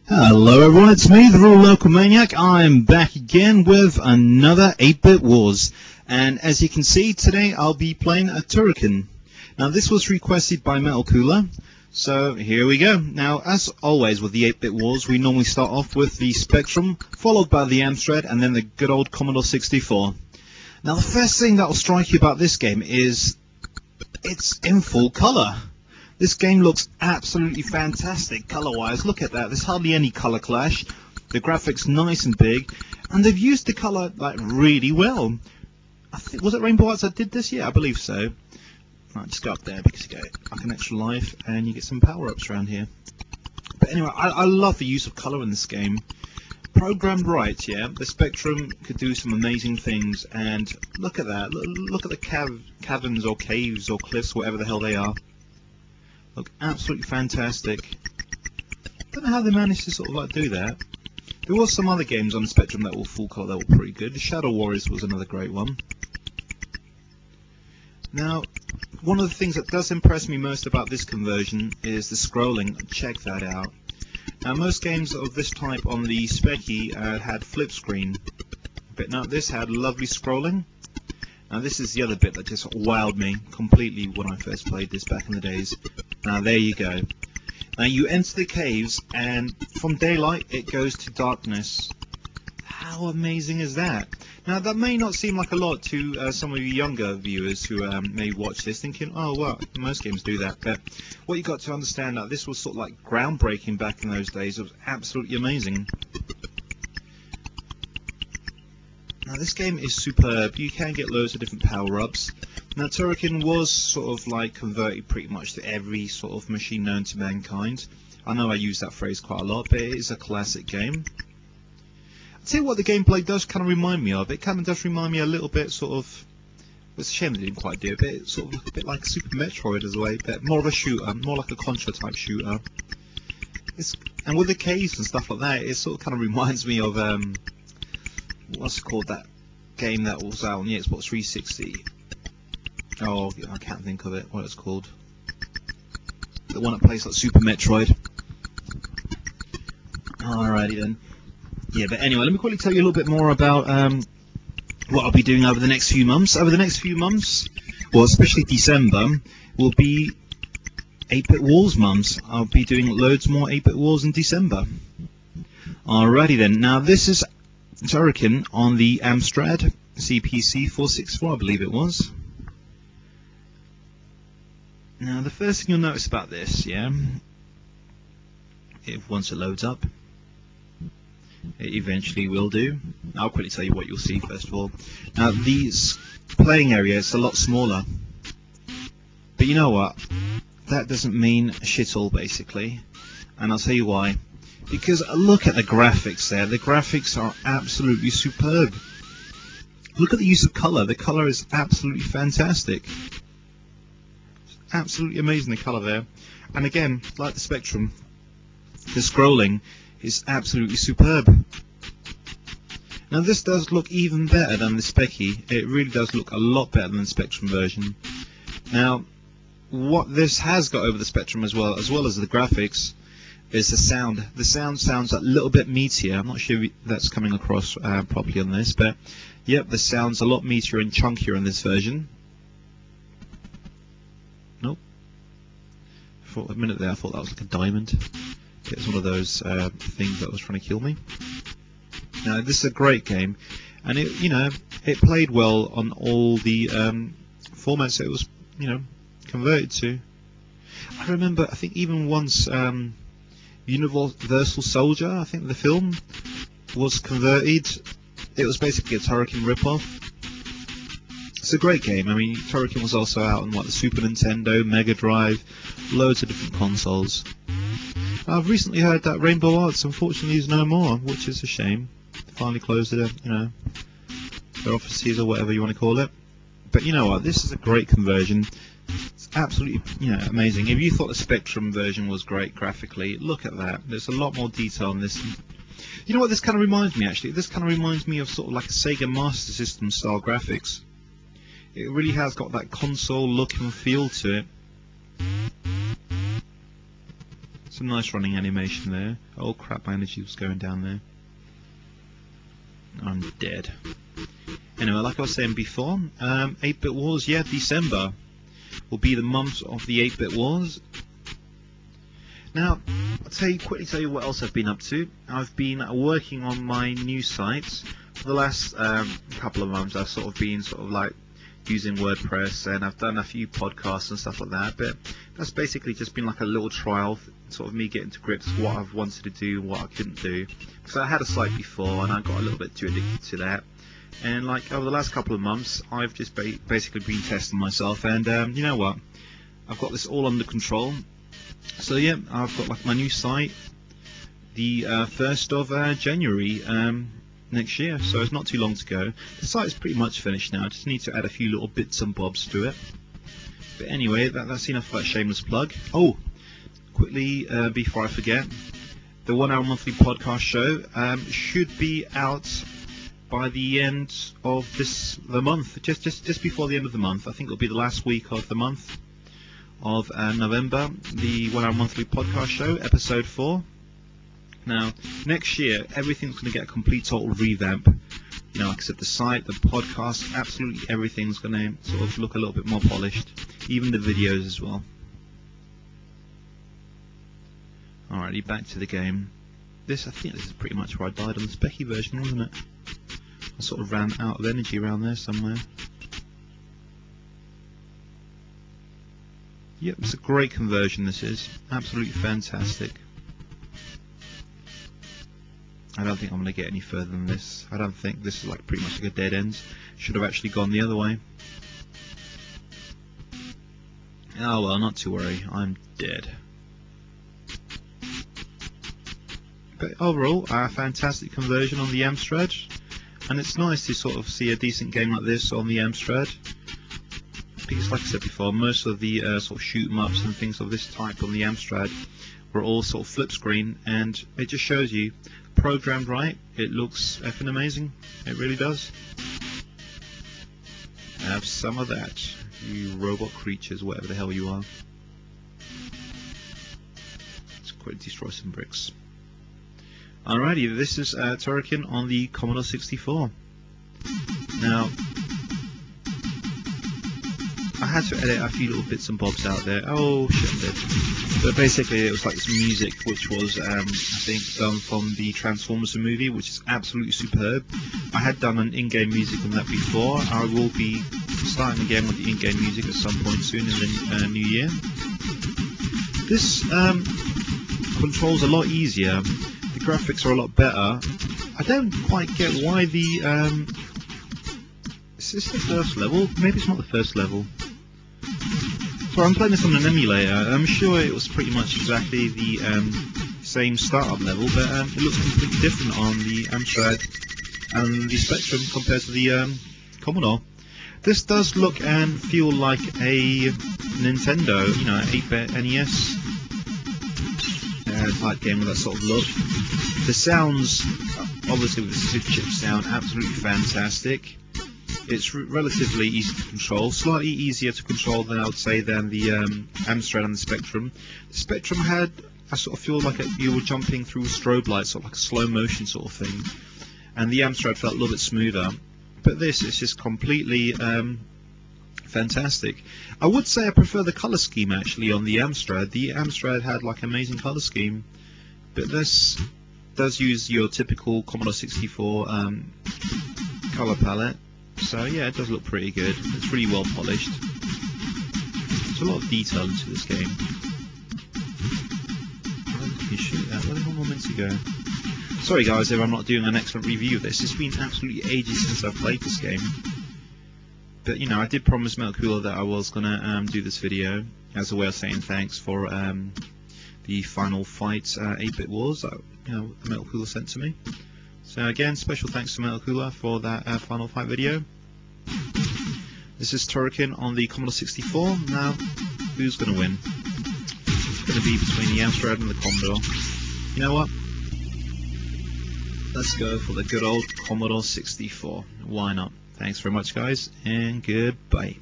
Hello everyone, it's me, the Real Local Maniac. I'm back again with another 8-Bit Wars. And as you can see, today I'll be playing a Turrican. Now this was requested by Metal Cooler, so here we go. Now as always with the 8-Bit Wars, we normally start off with the Spectrum, followed by the Amstrad, and then the good old Commodore 64. Now the first thing that will strike you about this game is it's in full colour. This game looks absolutely fantastic colour-wise. Look at that. There's hardly any colour clash. The graphics nice and big, and they've used the colour like really well. I think, was it Rainbow Arts that did this? Yeah, I believe so. Right, just go up there because you get like an extra life and you get some power-ups around here. But anyway, I love the use of colour in this game. Programmed right, yeah. The Spectrum could do some amazing things, and look at that. Look at the caverns or caves or cliffs, whatever the hell they are. Look absolutely fantastic. Don't know how they managed to sort of like do that. There was some other games on the Spectrum that were full colour that were pretty good. The Shadow Warriors was another great one. Now, one of the things that does impress me most about this conversion is the scrolling. Check that out. Now, most games of this type on the Specky had flip screen, but now this had lovely scrolling. Now this is the other bit that just wowed me completely when I first played this back in the days. Now there you go. Now you enter the caves, and from daylight it goes to darkness. How amazing is that? Now that may not seem like a lot to some of you younger viewers who may watch this thinking, oh well, most games do that, but what you got to understand that this was sort of like groundbreaking back in those days. It was absolutely amazing. Now this game is superb. You can get loads of different power-ups. Now Turrican was sort of like converted pretty much to every sort of machine known to mankind. I know I use that phrase quite a lot, but it is a classic game. I'll tell you what the gameplay does kind of remind me of. It kind of does remind me a little bit sort of, it's a shame they didn't quite do it, but it's sort of a bit like Super Metroid as a way, but more of a shooter, more like a Contra type shooter. And with the caves and stuff like that, it sort of kind of reminds me of what's it called, that game that was out on the Xbox 360? Oh, I can't think of it, what it's called. The one that plays like Super Metroid. Alrighty then. Yeah, but anyway, let me quickly tell you a little bit more about what I'll be doing over the next few months. Over the next few months, well, especially December, will be 8-Bit Wars months. I'll be doing loads more 8-Bit Wars in December. Alrighty then. Now this is Turrican on the Amstrad CPC 464, I believe it was. Now the first thing you'll notice about this, yeah, once it loads up, it eventually will do. I'll quickly tell you what you'll see first of all. Now the playing area is a lot smaller, but you know what? That doesn't mean shit all basically, and I'll tell you why. Because look at the graphics there. The graphics are absolutely superb. Look at the use of colour. The colour is absolutely fantastic. It's absolutely amazing, the colour there. And again, like the Spectrum, the scrolling is absolutely superb. Now this does look even better than the Specky. It really does look a lot better than the Spectrum version. Now, what this has got over the Spectrum as well as the graphics, is the sound. The sound sounds a little bit meatier. I'm not sure if that's coming across properly on this, but yep, the sound's a lot meatier and chunkier in this version. Nope. For a minute there, I thought that was like a diamond. It was one of those things that was trying to kill me. Now, this is a great game, and it, you know, it played well on all the formats it was, you know, converted to. I remember, I think even once. Universal Soldier, I think the film, was converted. It was basically a Turrican ripoff. It's a great game. I mean, Turrican was also out on like the Super Nintendo, Mega Drive, loads of different consoles. I've recently heard that Rainbow Arts unfortunately is no more, which is a shame. They finally closed it, you know, their offices or whatever you want to call it. But you know what? This is a great conversion. Absolutely, you know, amazing. If you thought the Spectrum version was great graphically, look at that. There's a lot more detail in this. You know what this kind of reminds me, actually? This kind of reminds me of sort of like a Sega Master System style graphics. It really has got that console look and feel to it. Some nice running animation there. Oh crap, my energy was going down there. I'm dead. Anyway, like I was saying before, 8-Bit Wars, yeah, December will be the month of the 8-Bit Wars. Now, I'll quickly tell you what else I've been up to. I've been working on my new site. For the last couple of months, I've sort of been like using WordPress, and I've done a few podcasts and stuff like that, but that's basically just been like a little trial, sort of me getting to grips with what I've wanted to do and what I couldn't do. Because I had a site before and I got a little bit too addicted to that, and like over the last couple of months I've just basically been testing myself, and you know what, I've got this all under control. So yeah, I've got like my new site the 1st of January next year, so it's not too long to go. The site is pretty much finished now. I just need to add a few little bits and bobs to it. But anyway, that's enough of that shameless plug. Oh, quickly before I forget, the 1 hour monthly podcast show should be out by the end of the month, just before the end of the month. I think it'll be the last week of the month of November. The 1 hour monthly podcast show, episode 4. Now, next year, everything's going to get a complete total revamp. You know, like I said, the site, the podcast, absolutely everything's going to sort of look a little bit more polished. Even the videos as well. Alrighty, back to the game. I think this is pretty much where I died on the Specky version, wasn't it? I sort of ran out of energy around there somewhere. Yep, it's a great conversion, this is. Absolutely fantastic. I don't think I'm going to get any further than this. I don't think this is like pretty much like a dead end. Should have actually gone the other way. Oh well, not to worry. I'm dead. But overall, a fantastic conversion on the Amstrad. And it's nice to sort of see a decent game like this on the Amstrad. Because like I said before, most of the sort of shoot 'em ups and things of this type on the Amstrad were all sort of flip screen, and it just shows you, programmed right, it looks effing amazing. It really does. Have some of that, you robot creatures, whatever the hell you are. Let's quickly destroy some bricks. Alrighty, this is Turrican on the Commodore 64. Now, I had to edit a few little bits and bobs out there. Oh shit, I'm dead. But basically it was like this music which was, I think, done from the Transformers movie, which is absolutely superb. I had done an in-game music on that before. I will be starting again with the in-game music at some point soon in the new year. This controls a lot easier. The graphics are a lot better. I don't quite get why the... is this the first level? Maybe it's not the first level. So I'm playing this on an emulator. I'm sure it was pretty much exactly the same startup level, but it looks completely different on the Amstrad and the Spectrum compared to the Commodore. This does look and feel like a Nintendo, you know, 8-bit NES type game with that sort of look. The sounds, obviously with the SID chip sound, absolutely fantastic. It's relatively easy to control, slightly easier to control than I would say than the Amstrad and the Spectrum. The Spectrum had, I sort of feel like you were jumping through strobe lights, sort of like a slow motion sort of thing, and the Amstrad felt a little bit smoother. But this is just completely fantastic. I would say I prefer the colour scheme actually on the Amstrad. The Amstrad had like amazing colour scheme, but this does use your typical Commodore 64 colour palette. So yeah, it does look pretty good. It's really well polished. There's a lot of detail into this game. Where did you shoot that? Where the hell am I meant to go? Sorry guys if I'm not doing an excellent review of this. It's been absolutely ages since I've played this game. But you know, I did promise Metal Cooler that I was gonna do this video as a way of saying thanks for the Final Fight 8-Bit Wars that Metal Cooler sent to me. So again, special thanks to Metal Cooler for that Final Fight video. This is Turrican on the Commodore 64. Now, who's going to win? It's going to be between the Amstrad and the Commodore. You know what? Let's go for the good old Commodore 64. Why not? Thanks very much guys, and goodbye.